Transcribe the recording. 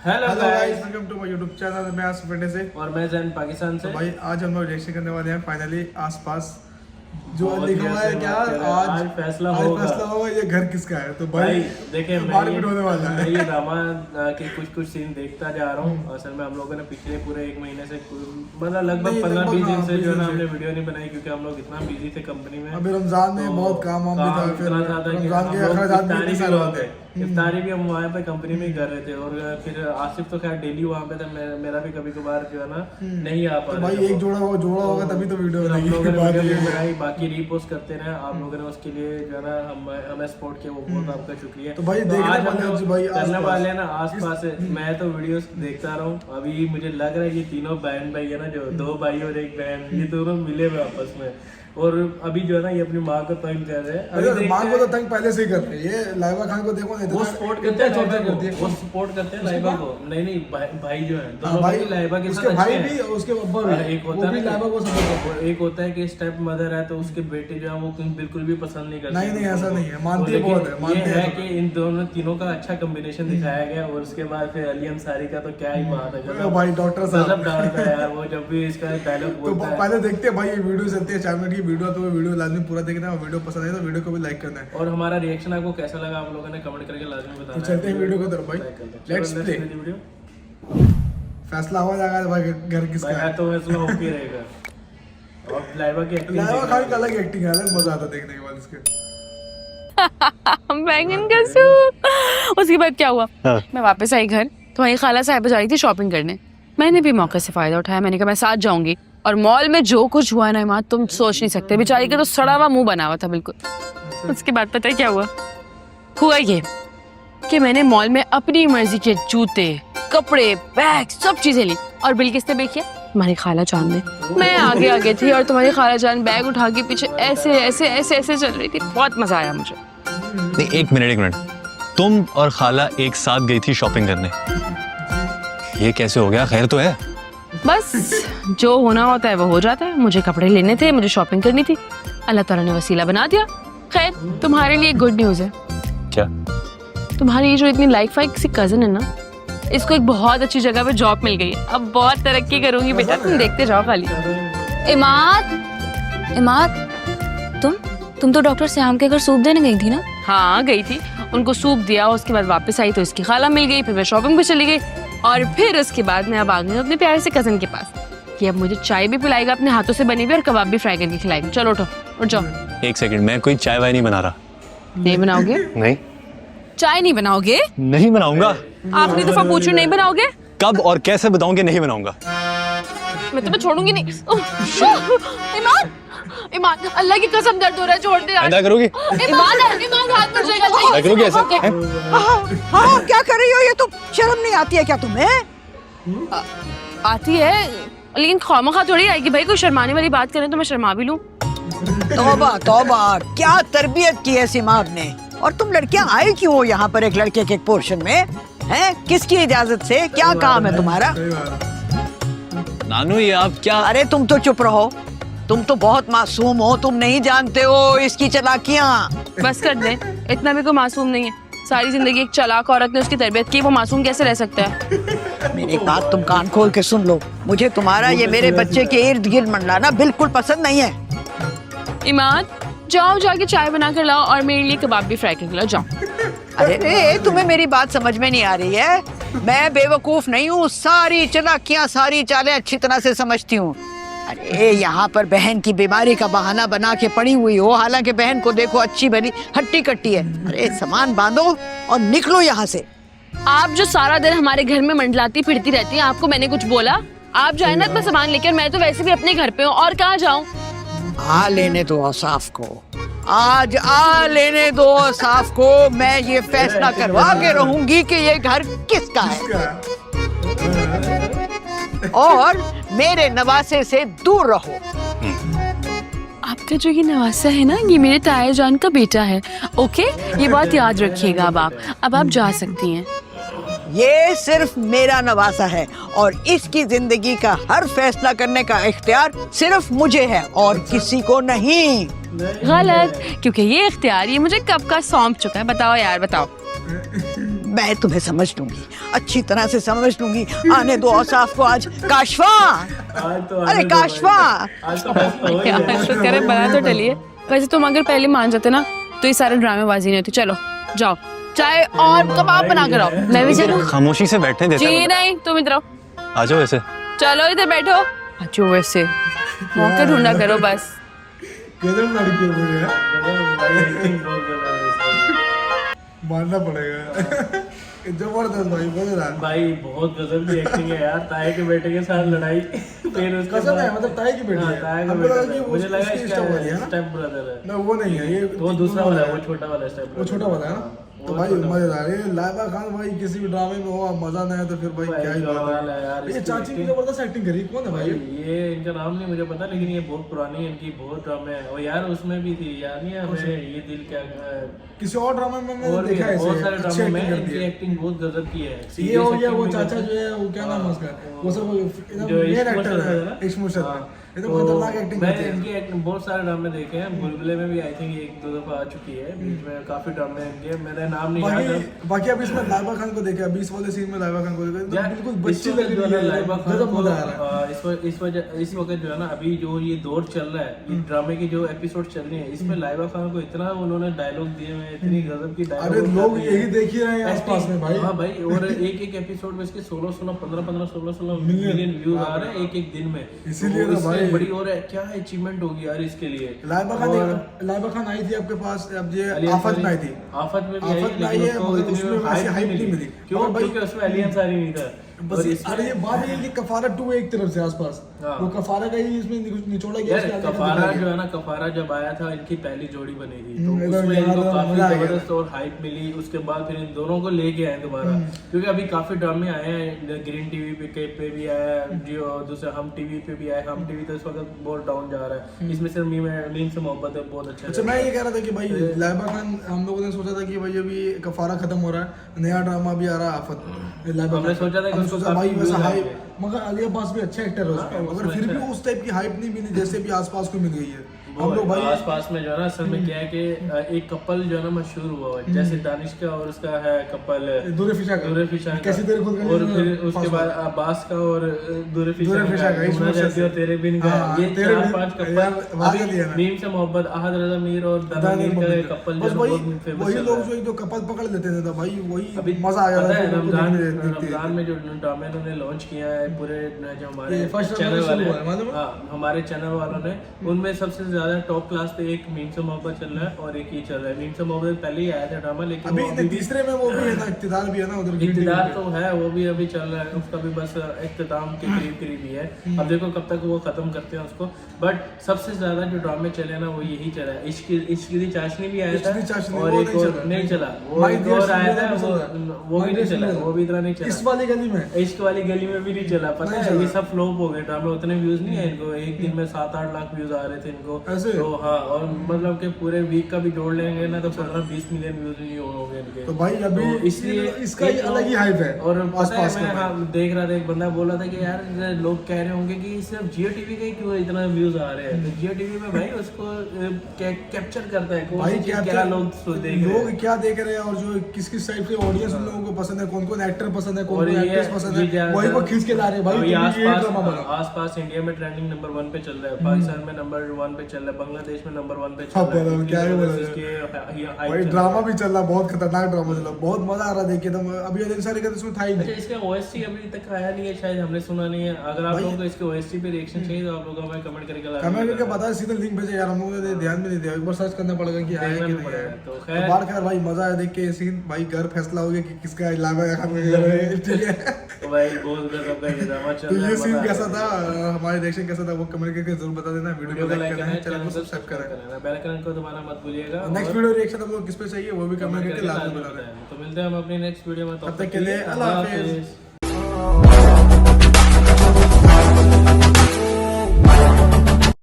Hello guys, welcome to my YouTube channel. मैं Asif India से और मैं जैन पाकिस्तान से। तो भाई आज हम लोग रिएक्शन करने वाले हैं फाइनली आसपास जो बहुत लिखा हुआ है क्या आज फैसला होगा ये घर किसका है। तो भाई देखे मार्केट होने वाला है। मैं ये ड्रामा के कुछ सीन देखता जा रहा हूँ। असल में हम लोगों ने पिछले पूरे 1 महीने से मतलब लगभग 15-20 दिन से जो है ना हमने वीडियो नहीं बनाई, क्योंकि हम लोग इतना बिजी थे कंपनी में। अभी रमजान में बहुत काम वाम भी था, फिर रमजान के अखराजात भी सारे होते हैं। इफ्तारी भी हम वहाँ पे कंपनी में ही कर रहे थे, और फिर आसिफ तो खैर डेली वहाँ पे था। मेरा भी कभी कभार जो है ना नहीं आ पा रहा। भाई एक जोड़ा होगा तभी तो वीडियो हम लोगों ने वीडियो बनाई, बाकी रीपोस्ट करते रहे आप लोगों ने। उसके लिए जो है ना हमें सपोर्ट किया, वो बहुत आपका शुक्रिया। तो भाई आज हम लोग करने वाले हैं ना आसपास से। मैं तो वीडियोस देखता रहा हूँ। अभी मुझे लग रहा है ये तीनों बहन भाई है ना, जो 2 भाई और 1 बहन, ये दोनों मिले हुए आपस में। और अभी जो है ना ये अपनी माँ को तंग कर रहे हैं। माँ को तो तंग पहले से ही कर रहे हैं। ये लाइबा खान को देखो, वो सपोर्ट करते हैं, वो सपोर्ट करते हैं लाइबा को। नहीं भाई जो है दोनों भाई लाइबा के साथ भाई भी, उसके अब्बा भी। एक होता है लाइबा को सपोर्ट, एक होता है कि स्टेप मदर है तो उसके बेटे जो है वो बिल्कुल भी पसंद नहीं करते। नहीं ऐसा नहीं है, मानती है बहुत है। ये है कि इन दोनों तीनों का अच्छा कॉम्बिनेशन दिखाया गया। और उसके बाद फिर अली अंसारी का तो क्या ही बात है भाई, डॉक्टर साहब डालता है यार वो जब भी इसका डायलॉग बोलता है। पहले देखते हैं भाई ये वीडियो चलती है 4 मिनट की वीडियो, तो वीडियो लाजमी पूरा देखना है। वीडियो पसंद आए तो वीडियो को भी लाइक करना है। और हमारा रिएक्शन आपको कैसा लगा आप लोगों ने कमेंट करके लाजमी बताना। तो चलते हैं वीडियो की तरफ भाई, लेट्स प्ले। फैसला हो जाएगा भाई घर किसका है। तो फैसला हो ही रहेगा। और लाइबा की एक्टिंग, लाइबा खान की अलग एक्टिंग है, अलग मजा आता देखने के बाद इसके। बैंगन का सूप। उसके बाद क्या हुआ, मैं वापस आई घर तो वही खाला साहिबा जा रही थी शॉपिंग करने। मैंने भी मौके से फायदा उठाया, मैंने कहा मैं साथ जाऊंगी। और मॉल में जो कुछ हुआ ना इमाद, तुम सोच नहीं सकते। बेचारी का तो सड़ा हुआ मुंह बना हुआ था बिल्कुल। उसके बाद पता है क्या हुआ ये कि मैंने मॉल में अपनी मर्जी के जूते, कपड़े, बैग, सब चीजें ली। और बिल किसने पे किया? तुम्हारी खाला जान ने। मैं आगे थी और तुम्हारी खाला जान बैग उठा के पीछे ऐसे ऐसे ऐसे ऐसे चल रही थी। बहुत मजा आया मुझे। नहीं, एक मिनट, तुम और खाला एक साथ गई थी शॉपिंग करने, ये कैसे हो गया? खैर तो है? बस जो होना होता है वो हो जाता है। मुझे कपड़े लेने थे, मुझे शॉपिंग करनी थी, अल्लाह ताला ने वसीला बना दिया। खैर तुम्हारे लिए गुड न्यूज है। क्या? तुम्हारी ये जो इतनी लाइक फाइक सी कजन है ना, इसको एक बहुत अच्छी जगह पे जॉब मिल गई है। अब बहुत तरक्की करूंगी बेटा, तुम देखते जाओ खाली। इमाद, तुम तो डॉक्टर श्याम के घर सूप देने गई थी ना? हाँ गई थी, उनको सूप दिया, उसके बाद वापस आई तो इसकी खाला मिल गई, फिर मैं शॉपिंग पे चली गई। और फिर उसके बाद मैं अब आ गई अपने प्यारे से कजन के पास कि अब मुझे चाय भी पिलाएगा अपने हाथों से बनी हुई, और कबाब भी फ्राई करके खिलाएगा। चलो उठो, उठ जाओ। एक सेकंड, मैं कोई चाय वाय नहीं बना रहा। नहीं बनाओगे? नहीं, चाय नहीं बनाओगे? नहीं बनाऊंगा। आखिरी दफा पूछो, नहीं बनाओगे? कब और कैसे बताऊंगे नहीं बनाऊंगा। मैं तुम्हें छोड़ूंगी नहीं। ईमान, अल्लाह की कसम दर्द हो रहा है, छोड़ दे यार। ऐसा करोगी? ईमान हाथ पर जाएगा। ऐसा करोगी ऐसा? हाँ, क्या कर रही हो? ये तो शर्म नहीं आती है क्या तुम्हें? आती है, लेकिन खामखा थोड़ी आएगी भाई। कोई शर्माने वाली बात करें तो मैं शर्मा भी लूं। तौबा तौबा, क्या तरबियत की है सिमाब ने। और तुम लड़कियां आई क्यों हो यहाँ पर एक लड़के के पोर्शन में? हैं? किसकी इजाजत से? क्या काम है तुम्हारा? नानू ये आप क्या? अरे तुम तो चुप रहो, तुम तो बहुत मासूम हो, तुम नहीं जानते हो इसकी चालाकियाँ। बस कर दे, इतना भी कोई मासूम नहीं है। सारी जिंदगी एक चालाक औरत ने उसकी तरबियत की, वो मासूम कैसे रह सकता है? मेरी बात तुम कान खोल के सुन लो, मुझे तुम्हारा ये मेरे बच्चे के इर्द गिर्द मंडलाना बिल्कुल पसंद नहीं है। ईमान, जाओ जाके चाय बना कर लाओ और मेरे लिए कबाब भी फ्राई करके लाओ, जाओ। अरे तुम्हें मेरी बात समझ में नहीं आ रही है? मैं बेवकूफ नहीं हूँ, सारी चालाकियाँ, सारी चालें अच्छी तरह से समझती हूँ। अरे यहाँ पर बहन की बीमारी का बहाना बना के पड़ी हुई हो, हालांकि बहन को देखो अच्छी भली हट्टी कट्टी है। अरे सामान बांधो और निकलो यहाँ से। आप जो सारा दिन हमारे घर में मंडलाती फिरती रहती हैं, आपको मैंने कुछ बोला? आप जाए ना अपना सामान लेकर, मैं तो वैसे भी अपने घर पे हूँ, और कहाँ जाऊँ? आ लेने दो औसाफ को, आज आ लेने दो औसाफ को। मैं ये फैसला करवा के रहूंगी कि ये घर किसका है, और मेरे नवासे से दूर रहो। आपका जो ये नवासा है ना, ये मेरे ताया जान का बेटा है। ओके, ये बात याद रखिएगा। अब आप जा सकती हैं। ये सिर्फ मेरा नवासा है और इसकी जिंदगी का हर फैसला करने का इख्तियार सिर्फ मुझे है और किसी को नहीं। गलत, क्योंकि ये इख्तियार ये मुझे कब का सौंप चुका है। बताओ यार, बताओ। मैं तुम्हें समझ लूंगी, अच्छी तरह से समझ लूंगी। आने दो औसाफ को आज। काशफा, आज तो अरे काशफा, आज तो हंस तो हो ही क्या गया। शुक्र है बना तो टलिए। वैसे तुम अगर पहले मान जाते ना तो ये सारे ड्रामेबाजी नहीं होती। चलो जाओ, चाय और कबाब बना कर आओ। मैं भी चलूं? खामोशी से बैठने देता जी है। नहीं, तुम इधर आओ। आ जाओ ऐसे। चलो इधर बैठो। अच्छो वैसे मौका ढूंढा करो बस। गजब लड़की है मुझे, भाई acting बहुत गलत है इसकी। मानना पड़ेगा। जबरदस्त भाई, मजेदार। भाई बहुत गजब की एक्टिंग है यार। ताए के बेटे के साथ लड़ाई, फिर उसके कसम है, बाद मतलब ताई की बेटी हाँ, है। ताए का हमको लगा बेटा कि था। वो मुझे लगा उसकी इसका step वाली है ना? स्टेप ब्रदर है। ना वो नहीं है, ये वो दूसरा वाला है, वो छोटा वाला स्टेप वो छोटा वाला है ना। तो भाई मजेदार है। लाइबा खान भाई किसी भी ड्रामे में हो, मजा ना आए तो फिर भाई भाई क्या ही बात कमाल है यार, है। ये इसकी चाची की acting। जबरदस्त एक्टिंग करी। कौन है भाई? ये इनका नाम नहीं मुझे पता, लेकिन ये बहुत पुरानी इनकी बहुत ड्रामे है। और यार उसमें भी थी यार, नहीं है हमें ये दिल क्या किसी और ड्रामे में मैंने और भी देखा है बहुत इसे, सारे अच्छी ड्रामों में एक्टिंग करती इनकी है। एक्टिंग बहुत गजब की है। ये हो गया Serious वो acting भी चाचा करते जो है, वो क्या नाम है उसका, वो सब जो मेन इश्क एक्टर मुशर्रफ है, है ना? इश्क मुशर्रफ। हाँ। एकदम तो खतरनाक एक्टिंग मैं करती है। इनकी एक्टिंग बहुत सारे ड्रामे देखे हैं। बुलबुले में भी आई थिंक एक दो दफा आ चुकी है। बीच में काफी ड्रामे इनके, मेरा नाम नहीं याद है। बाकी अब इसमें लाइबा खान को देखा, 20 वाले सीन में लाइबा खान को देखा, यार, एकदम बिल्कुल इस बच्ची वक्त लग जो है रही ना है, लाइबा खान गजब को, मजा आ रहा है। इस वक्त जो है ना अभी जो ये दौर चल रहा है, ये ड्रामे की जो एपिसोड चल रही है, इसमें लाइबा खान को इतना उन्होंने डायलॉग दिए हुए हैं, इतनी गजब की अरे डायलॉग। लोग यही देख ही रहे हैं आसपास में भाई। हाँ भाई, और एक एक एपिसोड में इसके 16 मिलियन व्यूज आ रहे हैं एक एक दिन में। इसीलिए तो ना इससे भाई। बड़ी और क्या अचीवमेंट होगी यार इसके लिए। लाइबा खान आई थी आपके पास, अब ये अली आफत में आई अंसारी- थी। आफत में भी आई, आफत में आई लेकिन है, उसको मगर इतनी उसमें वैसे hype hype नहीं नहीं मिली। क्यों? और भाई- क्योंकि उसमें अली अंसारी नहीं था। बस और इसमें- अरे ये बात है कि कफारा 2 एक तरफ से आसपास, हाँ। वो कफारा का ही इसमें निचोड़ा गया। यार इसके आगे कफारा दिखाया जो गया। है ना, कफारा जब आया था इनकी पहली जोड़ी बनी थी, तो एकदम उसमें यार, इनको मजा काफी आ गया। जबरदस्त और हाइप मिली। उसके बाद फिर इन दोनों को लेके आए दोबारा, क्योंकि अभी काफी ड्रामे आए हैं। ग्रीन टीवी पे भी आया है, जियो दूसरा हम टीवी पे भी आया। हम टीवी तो इस वक्त बहुत डाउन जा रहा है। इसमें सिर्फ मीम से मोहब्बत है, बहुत अच्छा अच्छा, मैं ये कह रहा था कि भाई लाइबा खान, हम लोगों ने सोचा था कि भाई अभी कफारा खत्म हो रहा है, नया ड्रामा भी आ रहा है आफत। लाइबा हमने खान- सोचा था कि हमने उसको सोचा भाई काफी वैसा views हाइप, आएंगे। मगर अली अब्बास भी अच्छा एक्टर है उसका, मगर उसमें फिर अच्छा भी है। उस टाइप की हाइप नहीं मिली जैसे भी आसपास को मिल गई है। वो हम लोग भाई आसपास में जो है ना, असल में क्या है कि एक कपल जो है ना मशहूर हुआ है, जैसे दानिश का और उसका है कपल दूर फिशा का, दूर फिशा का। कैसी तेरे खुद का और नहीं, फिर पास उसके बाद में। अब्बास का और दूर फिशा दूर फिशा का, का, इसमें यमुना से- जैसी और तेरे बिन का। हाँ, ये तेरे 4-5 बिन- यार, कपल वाकई है ना। मीम से मोहब्बत, अहद रजा मीर और दानिश का कपल जो बस है वही बहुत फेमस वही चल लोग रहा है। जो कपल पकड़ लेते थे तो भाई वही अभी मजा आ जाता पता है था रमजान देखते- रमजान में जो ड्रामे उन्होंने लॉन्च किया है पूरे जो हमारे ये first चैनल रमजान वाले शुरू हुआ है, मालूम है? हाँ हमारे चैनल वालों ने, उनमें सबसे ज्यादा टॉप क्लास पे एक मीम से मोहब्बत चल रहा है और एक ही चल रहा है। मीम से मोहब्बत पहले ही आया था ड्रामा, लेकिन अभी वो अभी भी तीसरे में वो भी है ना, इक्तिदार भी है ना उधर ग्रीन इक्तिदार टीवी तो है, वो भी अभी चल रहा है, उसका भी बस इख्तिताम के करीब ही है। अब देखो कब तक वो खत्म करते हैं उसको। बट सबसे ज्यादा जो ड्रामे चले ना वो यही चला है। इश्क की चाशनी भी आया इश्क की था चाशनी, और वो एक नहीं और चला। नहीं चला, वो My एक Dear और आया था, Cinderella भी वो My भी Dear नहीं चला, Cinderella। वो भी इतना नहीं इस चला। वाली गली में इश्क वाली गली में भी नहीं चला, पता नहीं है चला। ये सब फ्लॉप हो गए ड्रामे, उतने व्यूज नहीं है इनको। एक दिन में 7-8 लाख व्यूज आ रहे थे इनको। ऐसे? तो हाँ, और मतलब कि पूरे वीक का भी जोड़ लेंगे ना तो 15-20 मिलियन व्यूज ही होंगे इनके। तो भाई अभी तो इसलिए इसका ही अलग ही हाइप है। और पता आसपास है मैं में हाँ देख रहा था, एक बंदा बोल रहा था कि यार लोग कह रहे होंगे कि सिर्फ जियो टीवी का ही क्यों इतना व्यूज आ रहे हैं। तो जियो टीवी में भाई उसको कैप्चर करता है कौन भाई सी चीज़ क्या क्या लोग देख रहे लोग हैं। क्या देख रहे हैं और जो किस किस टाइप से ऑडियंस उन लोगों को पसंद है, कौन कौन एक्टर पसंद है, कौन और कौन ये एक्ट्रेस पसंद ये है, ज्यादा- वही को खींच के ला रहे हैं भाई। अभी तुम ये ड्रामा बनाओ। आसपास इंडिया में ट्रेंडिंग नंबर 1 पे चल रहा है, पाकिस्तान में नंबर 1 पे चल रहा है, बांग्लादेश में नंबर 1 पे चल हाँ, रहा है। बोलो, इतनी क्या ही बोला जबरदस्त जाए। इसकी hype भाई चल ड्रामा रही है। भी चल रहा, बहुत खतरनाक ड्रामा चल रहा, बहुत मजा आ रहा देखिए। तो अभी अली अंसारी का तो इसमें था ही अच्छा नहीं। इसका OST अभी तक आया नहीं है, शायद हमने सुना नहीं है। अगर आप भाई- लोगों को इसके OST पे रिएक्शन चाहिए तो आप लोगों को हमें कमेंट करके कमेंट करके बता, सीधा लिंक भेजे यार, हम लोगों ने ध्यान भी नहीं दिया, एक बार सर्च करना पड़ेगा कि आया देखना कि भी नहीं पड़ेगा। आया। तो तो खैर बाहर खैर भाई मजा आया देख के ये सीन। भाई घर फैसला हो गया कि किसका लाइबा खान का घर है, ठीक है। तो भाई बहुत गजब का ये ड्रामा चल तो रहा है। ये सीन मजा कैसा आ था, रहा है। हमारे रिएक्शन कैसा था, वो कमेंट करके जरूर बता देना। वीडियो को लाइक करना है, चैनल को सब्सक्राइब करना बेल आइकन को दबाना मत भूलिएगा। है। नेक्स्ट और वीडियो रिएक्शन आप लोग किस पे चाहिए वो भी कमेंट करके लाजमी लाजमी बता दें। बताएं। तो मिलते हैं हम अपनी नेक्स्ट वीडियो में, तब तक के लिए अल्लाह हाफिज।